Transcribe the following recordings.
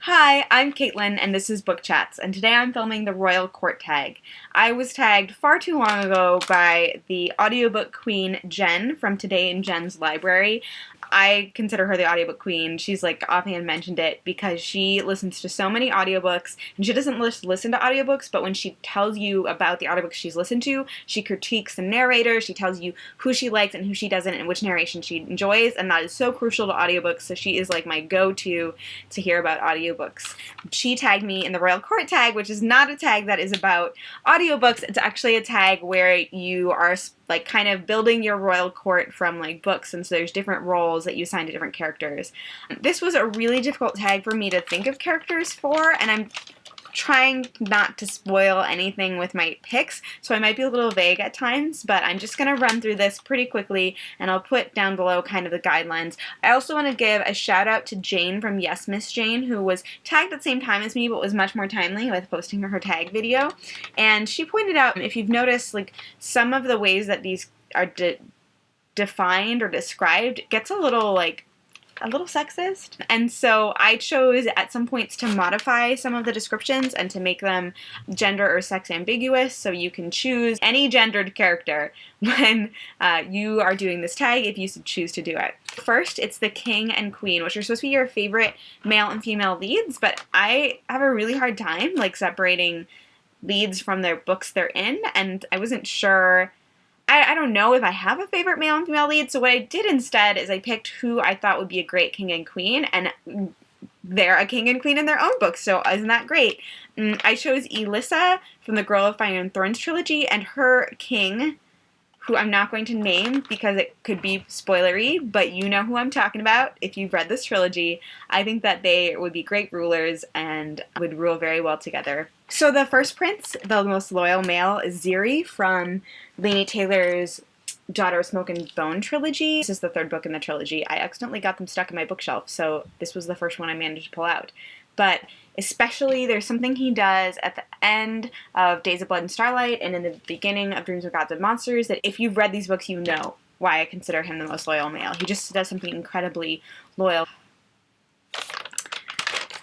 Hi, I'm Caitlin, and this is Book Chats, and today I'm filming the Royal Court tag. I was tagged far too long ago by the audiobook queen Jen from Today in Jen's Library. I consider her the audiobook queen. She's like offhand mentioned it because she listens to so many audiobooks, and she doesn't just listen to audiobooks, but when she tells you about the audiobooks she's listened to, she critiques the narrator, she tells you who she likes and who she doesn't, and which narration she enjoys, and that is so crucial to audiobooks, so she is like my go-to to hear about audiobooks. She tagged me in the Royal Court tag, which is not a tag that is about audiobooks. It's actually a tag where you are like kind of building your royal court from like books, and so there's different roles that you assign to different characters. This was a really difficult tag for me to think of characters for, and I'm trying not to spoil anything with my picks, so I might be a little vague at times, but I'm just going to run through this pretty quickly, and I'll put down below kind of the guidelines. I also want to give a shout out to Jane from Yes Miss Jane, who was tagged at the same time as me, but was much more timely with posting her tag video, and she pointed out, if you've noticed, like some of the ways that these are defined or described gets a little sexist, and so I chose at some points to modify some of the descriptions and to make them gender or sex ambiguous, so you can choose any gendered character when you are doing this tag if you choose to do it. First, it's the king and queen, which are supposed to be your favorite male and female leads, but I have a really hard time like separating leads from their books they're in, and I wasn't sure. I don't know if I have a favorite male and female lead, so what I did instead is I picked who I thought would be a great king and queen, and they're a king and queen in their own books, so isn't that great? I chose Elissa from the Girl of Fire and Thorns trilogy, and her king, who I'm not going to name because it could be spoilery, but you know who I'm talking about if you've read this trilogy. I think that they would be great rulers and would rule very well together. So the first prince, the most loyal male, is Ziri from Laini Taylor's Daughter of Smoke and Bone trilogy. This is the third book in the trilogy. I accidentally got them stuck in my bookshelf, so this was the first one I managed to pull out. But especially, there's something he does at the end of Days of Blood and Starlight and in the beginning of Dreams of Gods and Monsters that if you've read these books, you know why I consider him the most loyal male. He just does something incredibly loyal.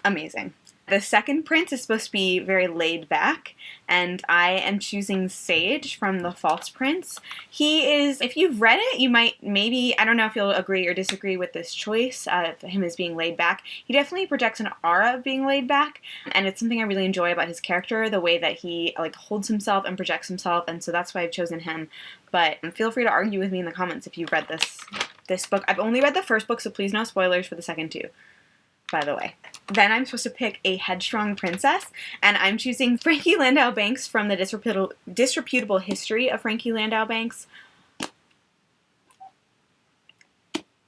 Amazing. The second prince is supposed to be very laid back, and I am choosing Sage from The False Prince. He is, if you've read it, you might maybe, I don't know if you'll agree or disagree with this choice of him as being laid back. He definitely projects an aura of being laid back, and it's something I really enjoy about his character, the way that he like holds himself and projects himself, and so that's why I've chosen him. But feel free to argue with me in the comments if you've read this book. I've only read the first book, so please no spoilers for the second two, by the way. Then I'm supposed to pick a headstrong princess, and I'm choosing Frankie LANDAU-BANKS from the Disreputable History of Frankie LANDAU-BANKS.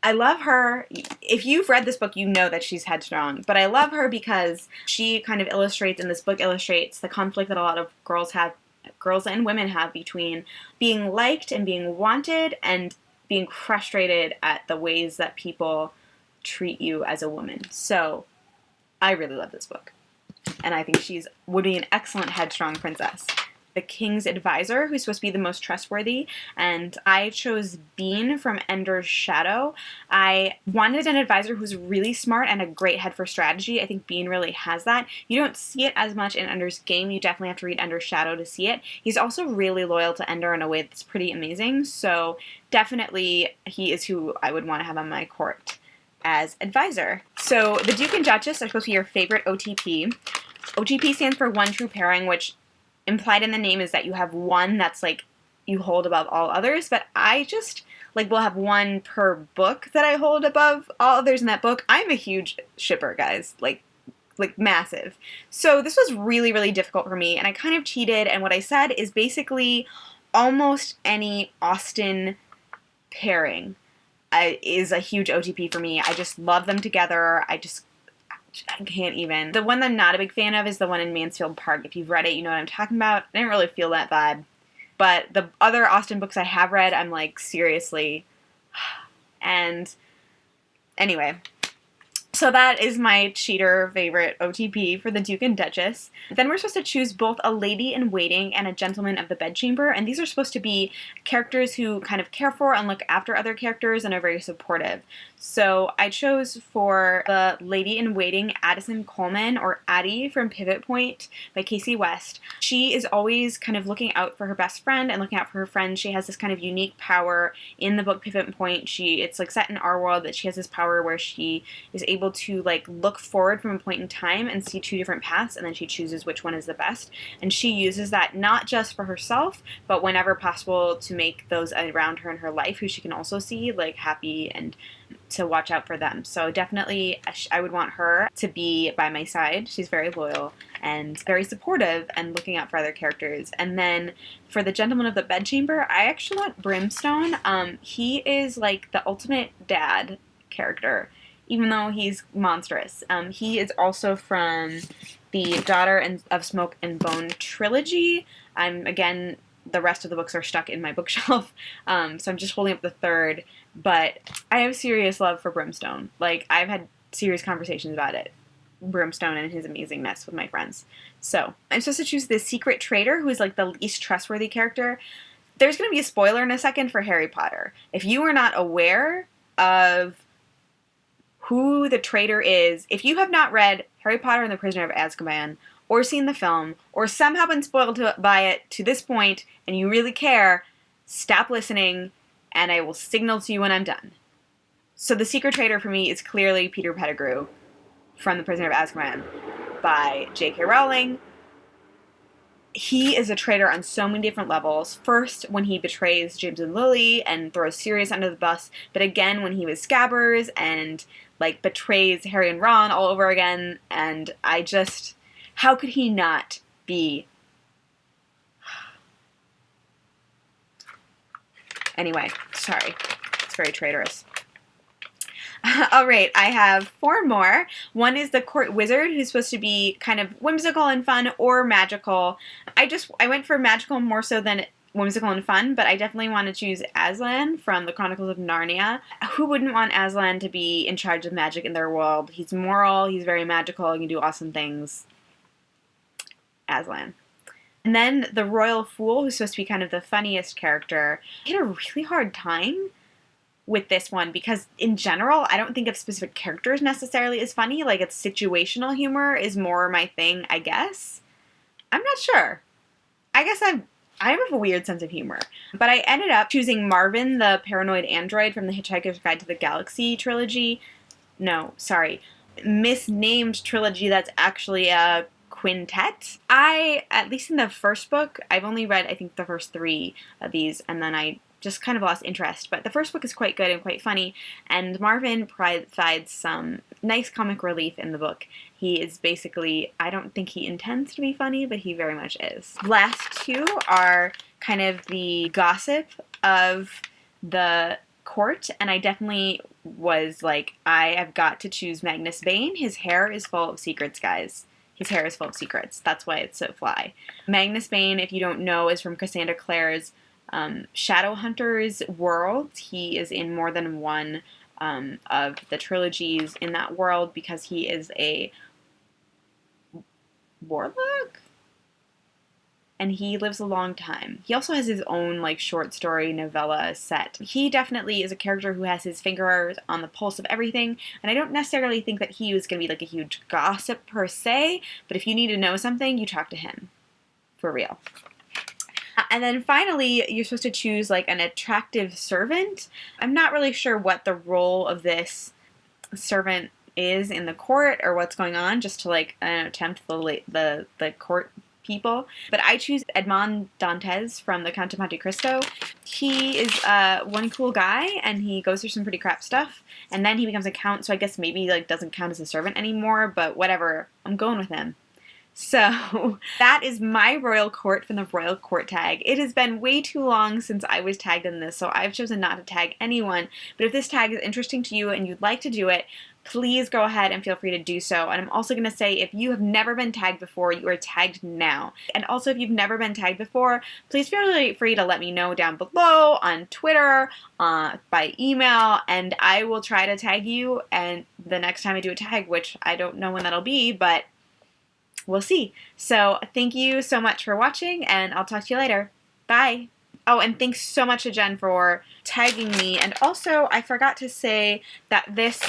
I love her. If you've read this book, you know that she's headstrong, but I love her because she kind of illustrates, in this book illustrates the conflict that a lot of girls and women have between being liked and being wanted and being frustrated at the ways that people treat you as a woman. So I really love this book, and I think would be an excellent headstrong princess. The King's Advisor, who's supposed to be the most trustworthy, and I chose Bean from Ender's Shadow. I wanted an advisor who's really smart and a great head for strategy. I think Bean really has that. You don't see it as much in Ender's Game. You definitely have to read Ender's Shadow to see it. He's also really loyal to Ender in a way that's pretty amazing, so definitely he is who I would want to have on my court as advisor. So the Duke and Duchess are supposed to be your favorite OTP. OTP stands for one true pairing, which implied in the name is that you have one that's like you hold above all others, but I just like will have one per book that I hold above all others in that book. I'm a huge shipper, guys, like massive. So this was really, really difficult for me, and I kind of cheated, and what I said is basically almost any Austen pairing is a huge OTP for me. I just love them together. I can't even. The one that I'm not a big fan of is the one in Mansfield Park. If you've read it, you know what I'm talking about. I didn't really feel that vibe. But the other Austen books I have read, I'm like, seriously. And anyway, So that is my cheater favorite OTP for the Duke and Duchess. Then we're supposed to choose both a lady-in-waiting and a gentleman of the bedchamber, and these are supposed to be characters who kind of care for and look after other characters and are very supportive. So I chose for the lady-in-waiting Addison Coleman, or Addie from Pivot Point by Casey West. She is always kind of looking out for her best friend and looking out for her friends. She has this kind of unique power in the book Pivot Point. It's like set in our world, that she has this power where she is able to like look forward from a point in time and see two different paths, and then she chooses which one is the best. And she uses that not just for herself, but whenever possible to make those around her in her life who she can also see like happy, and to watch out for them. So definitely I would want her to be by my side. She's very loyal and very supportive and looking out for other characters. And then for the gentleman of the bedchamber, I actually want Brimstone. He is like the ultimate dad character, even though he's monstrous. He is also from the Daughter of Smoke and Bone trilogy. Again, the rest of the books are stuck in my bookshelf, so I'm just holding up the third, but I have serious love for Brimstone. Like, I've had serious conversations about it. Brimstone and his amazingness with my friends. So, I'm supposed to choose the secret traitor, who is like the least trustworthy character. There's going to be a spoiler in a second for Harry Potter. If you are not aware of who the traitor is, if you have not read Harry Potter and the Prisoner of Azkaban, or seen the film, or somehow been spoiled by it to this point, and you really care, stop listening, and I will signal to you when I'm done. So the secret traitor for me is clearly Peter Pettigrew from The Prisoner of Azkaban by J.K. Rowling. He is a traitor on so many different levels. First, when he betrays James and Lily and throws Sirius under the bus, but again when he was Scabbers and like betrays Harry and Ron all over again, and how could he not be? Anyway, sorry. It's very traitorous. All right, I have 4 more. One is the court wizard, who's supposed to be kind of whimsical and fun, or magical. I went for magical more so than whimsical and fun, but I definitely want to choose Aslan from the Chronicles of Narnia. Who wouldn't want Aslan to be in charge of magic in their world? He's moral, he's very magical, he can do awesome things. Aslan. And then the royal fool, who's supposed to be kind of the funniest character. I had a really hard time with this one because in general, I don't think of specific characters necessarily as funny. Like, it's situational humor is more my thing, I guess. I'm not sure. I guess I have a weird sense of humor. But I ended up choosing Marvin, the paranoid android from the Hitchhiker's Guide to the Galaxy trilogy. No, sorry. Misnamed trilogy that's actually a quintet. At least in the first book, I've only read, I think, the first 3 of these, and then I just kind of lost interest. But the first book is quite good and quite funny, and Marvin provides some nice comic relief in the book. He is basically, I don't think he intends to be funny, but he very much is. Last 2 are kind of the gossip of the court, and I definitely was like, I have got to choose Magnus Bane. His hair is full of secrets, guys. His hair is full of secrets. That's why it's so fly. Magnus Bane, if you don't know, is from Cassandra Clare's Shadowhunters world. He is in more than one of the trilogies in that world because he is a warlock? And he lives a long time. He also has his own like short story novella set. He definitely is a character who has his fingers on the pulse of everything, and I don't necessarily think that he was going to be like a huge gossip per se, but if you need to know something, you talk to him. For real. And then finally, you're supposed to choose like an attractive servant. I'm not really sure what the role of this servant is in the court or what's going on, just to like tempt the court people. But I choose Edmond Dantes from the Count of Monte Cristo. He is one cool guy, and he goes through some pretty crap stuff, and then he becomes a count, so I guess maybe he like doesn't count as a servant anymore, but whatever. I'm going with him. So that is my royal court from the royal court tag. It has been way too long since I was tagged in this, so I've chosen not to tag anyone. But if this tag is interesting to you and you'd like to do it, please go ahead and feel free to do so. And I'm also going to say, if you have never been tagged before, you are tagged now. And also, if you've never been tagged before, please feel free to let me know down below on Twitter, by email, and I will try to tag you and the next time I do a tag, which I don't know when that'll be, but we'll see. So thank you so much for watching, and I'll talk to you later. Bye! Oh, and thanks so much to Jen for tagging me. And also, I forgot to say that this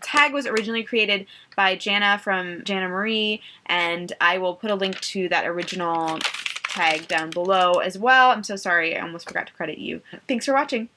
tag was originally created by Jana from Jana Marie, and I will put a link to that original tag down below as well. I'm so sorry, I almost forgot to credit you. Thanks for watching.